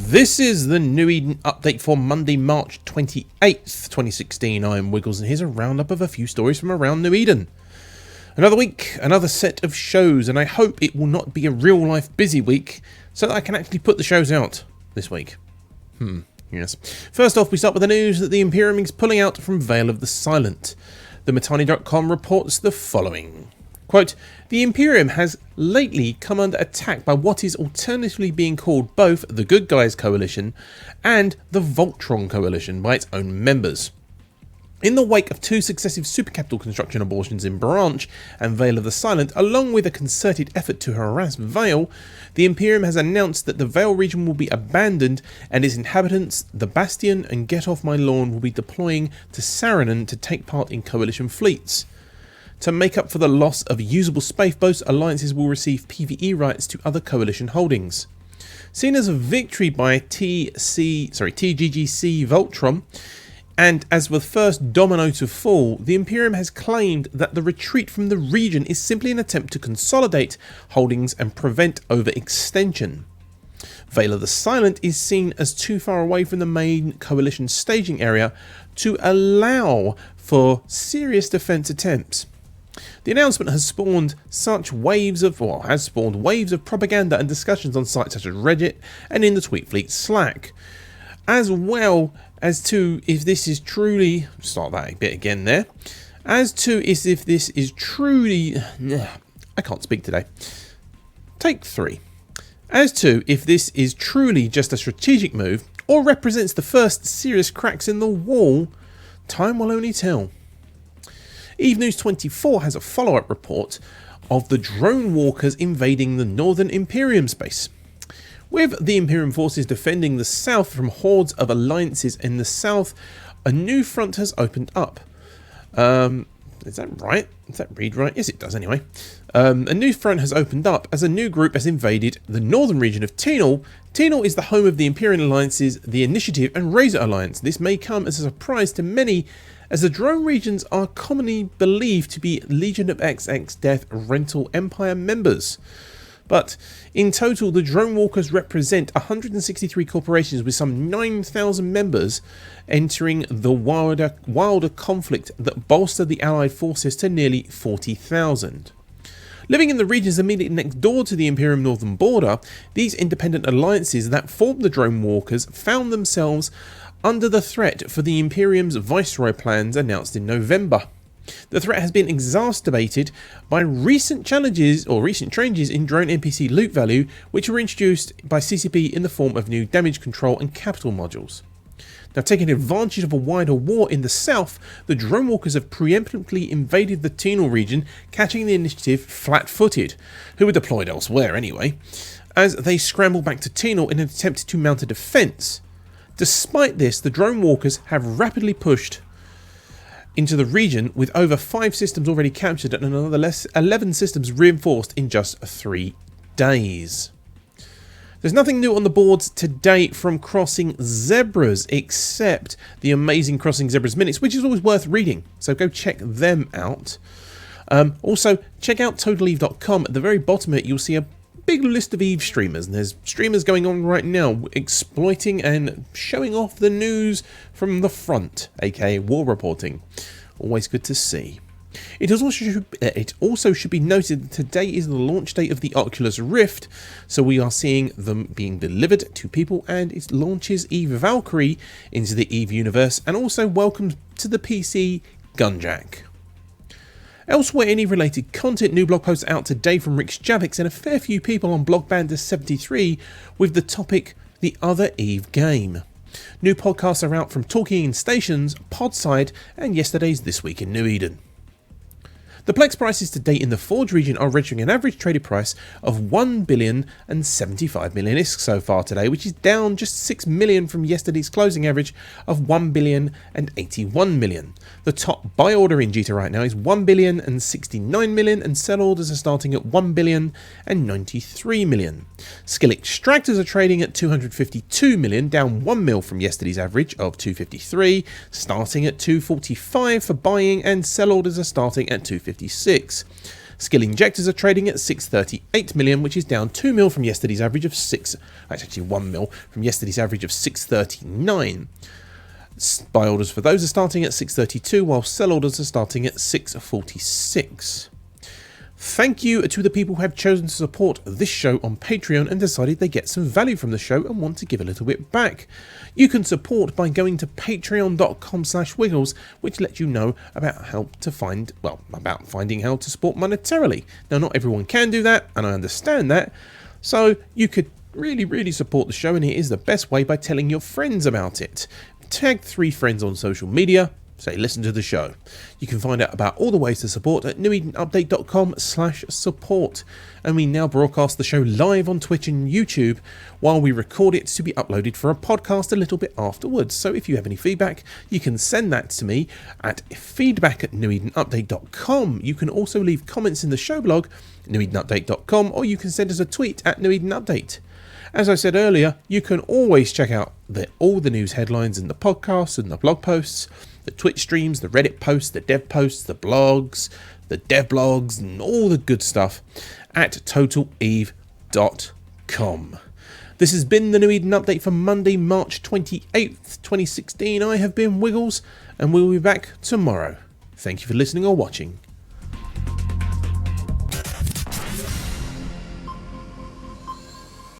This is the New Eden update for Monday, March 28th, 2016. I'm Wiggles, and here's a roundup of a few stories from around New Eden. Another week, another set of shows, and I hope it will not be a real-life busy week, so that I can actually put the shows out this week. Yes. First off, we start with the news that the Imperium is pulling out from Veil of the Silent. The Matani.com reports the following. Quote, the Imperium has lately come under attack by what is alternatively being called both the Good Guys Coalition and the Voltron Coalition by its own members. In the wake of two successive supercapital construction abortions in Branch and Veil of the Silent, along with a concerted effort to harass Veil, the Imperium has announced that the Veil region will be abandoned and its inhabitants, the Bastion and Get Off My Lawn, will be deploying to Saranen to take part in Coalition fleets. To make up for the loss of usable space, both alliances will receive PvE rights to other Coalition holdings. Seen as a victory by TGGC Voltron, and as the first domino to fall, the Imperium has claimed that the retreat from the region is simply an attempt to consolidate holdings and prevent overextension. Veil of the Silent is seen as too far away from the main Coalition staging area to allow for serious defence attempts. The announcement has spawned waves of propaganda and discussions on sites such as Reddit and in the Tweet Fleet Slack, as well as to if this is truly I can't speak today. Take 3. As to if this is truly just a strategic move or represents the first serious cracks in the wall, time will only tell. Eve News 24 has a follow-up report of the Dronewalkers invading the northern Imperium space. With the Imperium forces defending the south from hordes of alliances in the south, a new front has opened up. Is that right? Does that read right? Yes, it does anyway. A new front has opened up as a new group has invaded the northern region of Tenal. Tenal is the home of the Imperial alliances, the Initiative and Razor Alliance. This may come as a surprise to many, as the drone regions are commonly believed to be Legion of XX Death Rental Empire members. But in total, the Dronewalkers represent 163 corporations with some 9,000 members entering the wilder conflict that bolstered the Allied forces to nearly 40,000. Living in the regions immediately next door to the Imperium northern border, these independent alliances that formed the Dronewalkers found themselves under the threat for the Imperium's Viceroy plans announced in November. The threat has been exacerbated by recent changes in drone NPC loot value, which were introduced by CCP in the form of new damage control and capital modules. Now, taking advantage of a wider war in the south, the Dronewalkers have preemptively invaded the Tenal region, catching the Initiative flat-footed, who were deployed elsewhere anyway, as they scramble back to Tenal in an attempt to mount a defence. Despite this, the Dronewalkers have rapidly pushed into the region, with over 5 systems already captured and another 11 systems reinforced in just 3 days. There's nothing new on the boards today from Crossing Zebras, except the amazing Crossing Zebras minutes, which is always worth reading, so go check them out. Also, check out TotalEve.com. At the very bottom of it, you'll see a big list of Eve streamers, and there's streamers going on right now exploiting and showing off the news from the front, aka war reporting. Always good to see. It also should be noted that today is the launch date of the Oculus Rift, so we are seeing them being delivered to people, and it launches Eve Valkyrie into the Eve universe and also welcomes to the PC Gunjack. Elsewhere, any related content, new blog posts out today from Rick Javix and a fair few people on Blogbanda 73 with the topic The Other Eve Game. New podcasts are out from Talking in Stations, Podside, and yesterday's This Week in New Eden. The Plex prices to date in the Forge region are registering an average traded price of 1,075 million ISK so far today, which is down just 6 million from yesterday's closing average of 1,081 million. The top buy order in Jita right now is 1,069 million, and sell orders are starting at 1,093 million. Skill extractors are trading at 252 million, down 1 mil from yesterday's average of 253, starting at 245 for buying, and sell orders are starting at 256. Skill injectors are trading at 638 million, which is down 2 mil from yesterday's average of 1 mil from yesterday's average of 639. Buy orders for those are starting at 632, while sell orders are starting at 646. Thank you to the people who have chosen to support this show on Patreon and decided they get some value from the show and want to give a little bit back. You can support by going to patreon.com/wiggles, which lets you know about finding how to support monetarily. Now, not everyone can do that, and I understand that, so you could really support the show, and it is the best way by telling your friends about it. Tag 3 friends on social media, say listen to the show. You can find out about all the ways to support at newedenupdate.com/support. And we now broadcast the show live on Twitch and YouTube while we record it to be uploaded for a podcast a little bit afterwards. So if you have any feedback, you can send that to me at feedback@newedenupdate.com. You can also leave comments in the show blog, newedenupdate.com, or you can send us a tweet at newedenupdate. As I said earlier, you can always check out all the news headlines in the podcasts and the blog posts, the Twitch streams, the Reddit posts, the dev posts, the blogs, the dev blogs, and all the good stuff at totaleve.com. This has been the New Eden Update for Monday, March 28th, 2016. I have been Wiggles, and we'll be back tomorrow. Thank you for listening or watching.